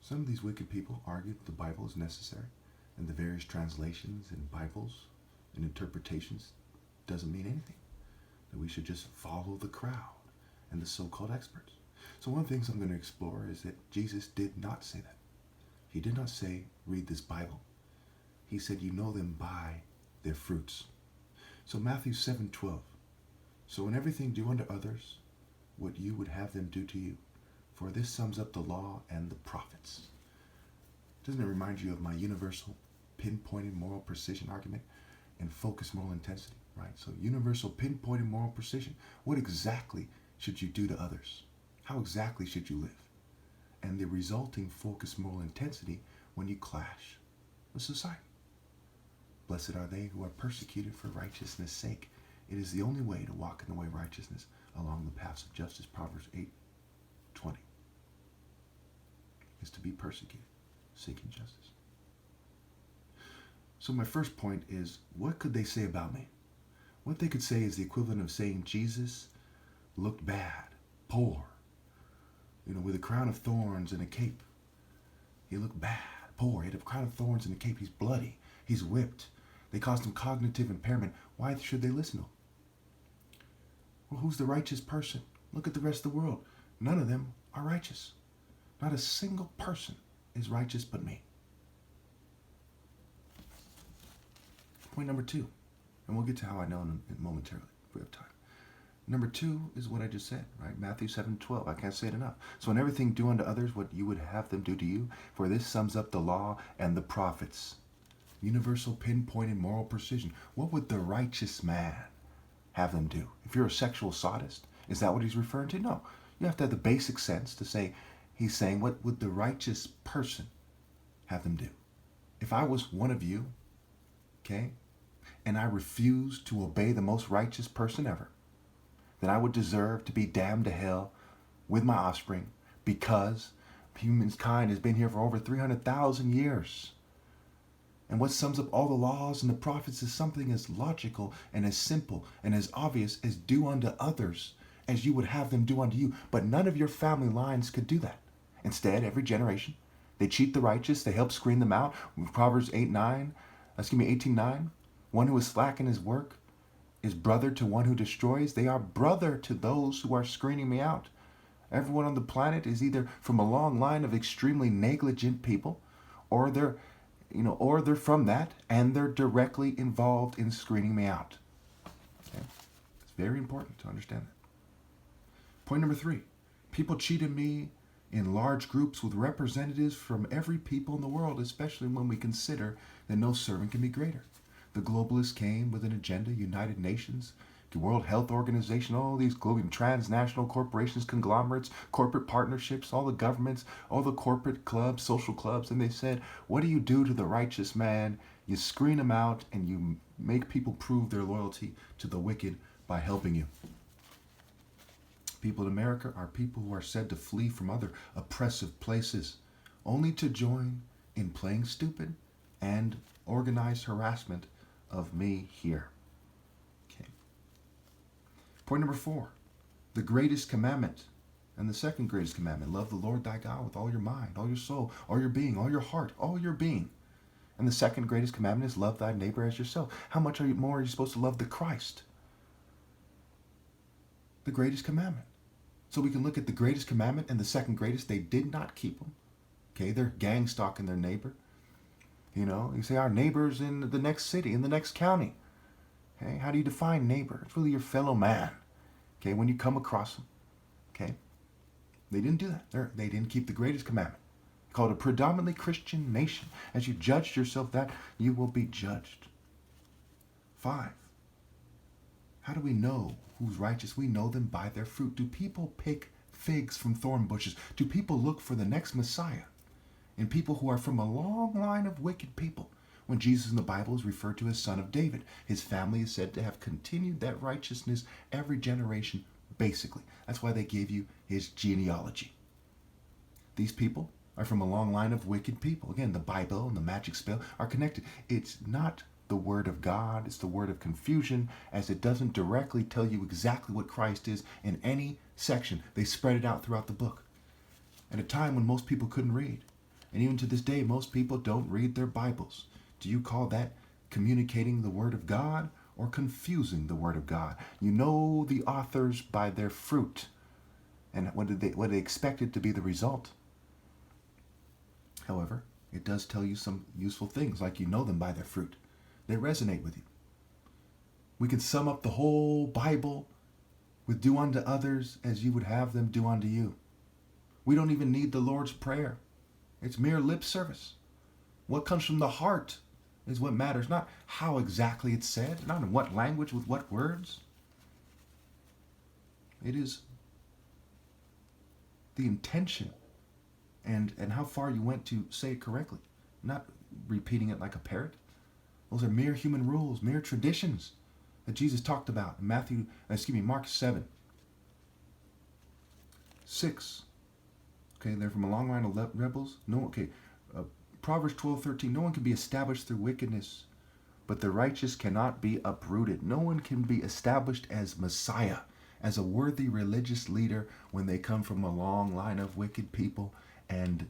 Some of these wicked people argue that the Bible is necessary, and the various translations and Bibles and interpretations doesn't mean anything. That we should just follow the crowd and the so-called experts. So one of the things I'm going to explore is that Jesus did not say that. He did not say, read this Bible. He said, you know them by their fruits. So Matthew 7:12. So in everything do unto others what you would have them do to you. For this sums up the law and the prophets. Doesn't it remind you of my universal pinpointed moral precision argument and focused moral intensity, right? So universal pinpointed moral precision. What exactly should you do to others? How exactly should you live? And the resulting focused moral intensity when you clash with society. Blessed are they who are persecuted for righteousness' sake. It is the only way to walk in the way of righteousness along the paths of justice. Proverbs 8:20 is to be persecuted, seeking justice. So my first point is, what could they say about me? What they could say is the equivalent of saying Jesus looked bad, poor, with a crown of thorns and a cape. He looked bad, poor. He had a crown of thorns and a cape. He's bloody. He's whipped. They caused him cognitive impairment. Why should they listen to him? Well, who's the righteous person? Look at the rest of the world. None of them are righteous. Not a single person is righteous but me. Point number 2, and we'll get to how I know momentarily if we have time. Number 2 is what I just said, right? Matthew 7:12. I can't say it enough. So in everything do unto others what you would have them do to you, for this sums up the law and the prophets. Universal pinpointed moral precision. What would the righteous man have them do? If you're a sexual sadist, is that what he's referring to? No. You have to have the basic sense to say, he's saying, what would the righteous person have them do? If I was one of you, okay, and I refused to obey the most righteous person ever, then I would deserve to be damned to hell with my offspring because humankind has been here for over 300,000 years. And what sums up all the laws and the prophets is something as logical and as simple and as obvious as do unto others as you would have them do unto you. But none of your family lines could do that. Instead, every generation, they cheat the righteous. They help screen them out. Proverbs 18:9. One who is slack in his work is brother to one who destroys. They are brother to those who are screening me out. Everyone on the planet is either from a long line of extremely negligent people, or they're from that and they're directly involved in screening me out. Okay? It's very important to understand that. Point number 3. People cheated me in large groups with representatives from every people in the world, especially when we consider that no servant can be greater. The globalists came with an agenda, United Nations, the World Health Organization, all these global transnational corporations, conglomerates, corporate partnerships, all the governments, all the corporate clubs, social clubs, and they said, what do you do to the righteous man? You screen him out and you make people prove their loyalty to the wicked by helping you. People in America are people who are said to flee from other oppressive places, only to join in playing stupid and organized harassment of me here. Okay. Point number 4, the greatest commandment and the second greatest commandment, love the Lord thy God with all your mind, all your soul, all your being, all your heart, all your being. And the second greatest commandment is love thy neighbor as yourself. How much more are you supposed to love the Christ? The greatest commandment. So we can look at the greatest commandment and the second greatest. They did not keep them. Okay, they're gang stalking their neighbor. You say our neighbor's in the next city, in the next county. Okay, how do you define neighbor? It's really your fellow man. Okay, when you come across them. Okay, they didn't do that. They didn't keep the greatest commandment. Called a predominantly Christian nation. As you judged yourself that, you will be judged. 5. How do we know who's righteous? We know them by their fruit. Do people pick figs from thorn bushes? Do people look for the next Messiah in people who are from a long line of wicked people? When Jesus in the Bible is referred to as son of David, his family is said to have continued that righteousness every generation, basically. That's why they gave you his genealogy. These people are from a long line of wicked people. Again, the Bible and the magic spell are connected. It's not the word of God. It's the word of confusion, as it doesn't directly tell you exactly what Christ is in any section. They spread it out throughout the book. At a time when most people couldn't read, And even to this day, most people don't read their Bibles. Do you call that communicating the Word of God or confusing the Word of God? You know the authors by their fruit. And what they expected to be the result. However, it does tell you some useful things, like you know them by their fruit. They resonate with you. We can sum up the whole Bible with do unto others as you would have them do unto you. We don't even need the Lord's Prayer. It's mere lip service. What comes from the heart is what matters, not how exactly it's said, not in what language, with what words. It is the intention and how far you went to say it correctly, not repeating it like a parrot. Those are mere human rules, mere traditions that Jesus talked about in Mark 7:6. Okay, they're from a long line of rebels. Proverbs 12:13. No one can be established through wickedness, but the righteous cannot be uprooted. No one can be established as Messiah, as a worthy religious leader, when they come from a long line of wicked people and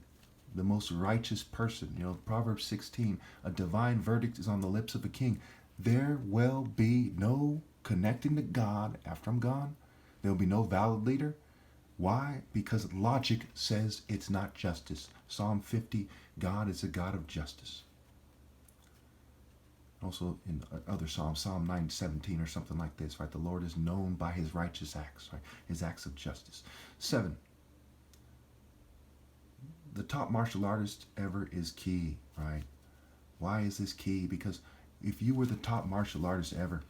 the most righteous person. Proverbs 16, a divine verdict is on the lips of a king. There will be no connecting to God after I'm gone. There will be no valid leader. Why? Because logic says it's not justice. Psalm 50, God is a God of justice. Also in other Psalms, Psalm 9:17 or something like this, right? The Lord is known by his righteous acts, right? His acts of justice. 7, the top martial artist ever is key, right? Why is this key? Because if you were the top martial artist ever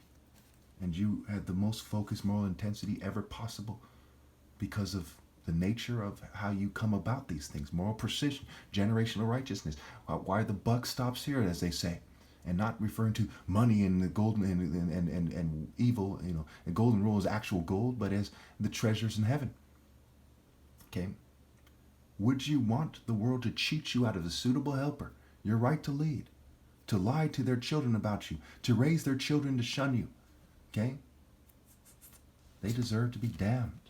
and you had the most focused moral intensity ever possible, because of the nature of how you come about these things, moral precision, generational righteousness, why the buck stops here, as they say, and not referring to money and the golden and evil, the golden rule is actual gold, but as the treasures in heaven. Okay, would you want the world to cheat you out of a suitable helper, your right to lead, to lie to their children about you, to raise their children to shun you? Okay, they deserve to be damned.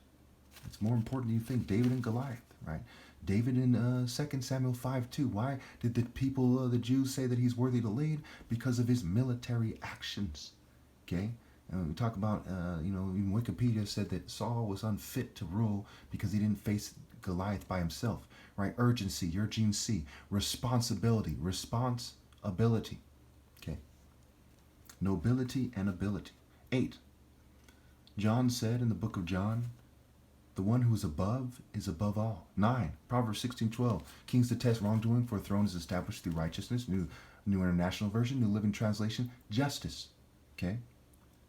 It's more important than you think. David and Goliath, right? David in 2 Samuel 5:2. Why did the people, the Jews, say that he's worthy to lead? Because of his military actions. Okay? And we talk about, even Wikipedia said that Saul was unfit to rule because he didn't face Goliath by himself, right? Urgency, urging C. Responsibility, okay? Nobility and ability. 8. John said in the book of John, the one who is above all. 9. Proverbs 16:12. Kings detest wrongdoing, for a throne is established through righteousness. New International Version, New Living Translation, justice. Okay?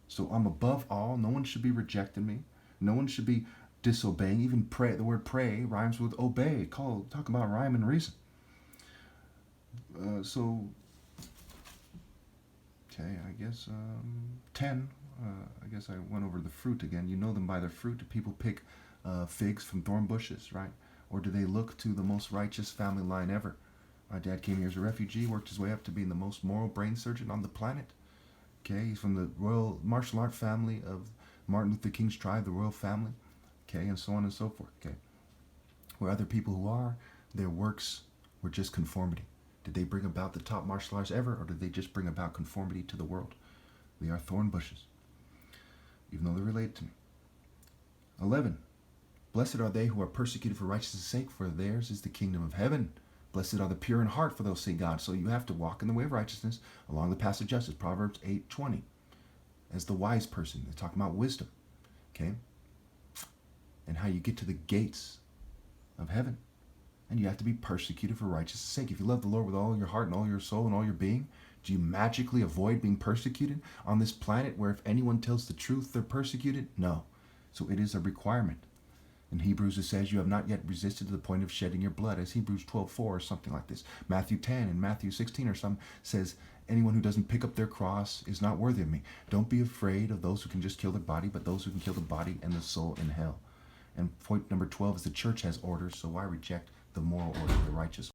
So I'm above all. No one should be rejecting me. No one should be disobeying. Even pray. The word pray rhymes with obey. Talk about rhyme and reason. Okay, I guess 10. I guess I went over the fruit again. You know them by their fruit. Do people pick figs from thorn bushes, right? Or do they look to the most righteous family line ever? My dad came here as a refugee, worked his way up to being the most moral brain surgeon on the planet. Okay, he's from the royal martial art family of Martin Luther King's tribe, the royal family. Okay, and so on and so forth. Okay, where other people who are, their works were just conformity. Did they bring about the top martial arts ever, or did they just bring about conformity to the world? They are thorn bushes, even though they're related to me. 11. Blessed are they who are persecuted for righteousness' sake, for theirs is the kingdom of heaven. Blessed are the pure in heart, for they'll see God. So you have to walk in the way of righteousness along the path of justice. Proverbs 8:20. As the wise person, they're talking about wisdom. Okay? And how you get to the gates of heaven. And you have to be persecuted for righteousness' sake. If you love the Lord with all your heart and all your soul and all your being, do you magically avoid being persecuted on this planet where if anyone tells the truth, they're persecuted? No. So it is a requirement. In Hebrews it says you have not yet resisted to the point of shedding your blood, as Hebrews 12:4 or something like this. Matthew 10 and Matthew 16 or some says anyone who doesn't pick up their cross is not worthy of me. Don't be afraid of those who can just kill their body, but those who can kill the body and the soul in hell. And point number 12 is the church has orders, so why reject the moral order of the righteous?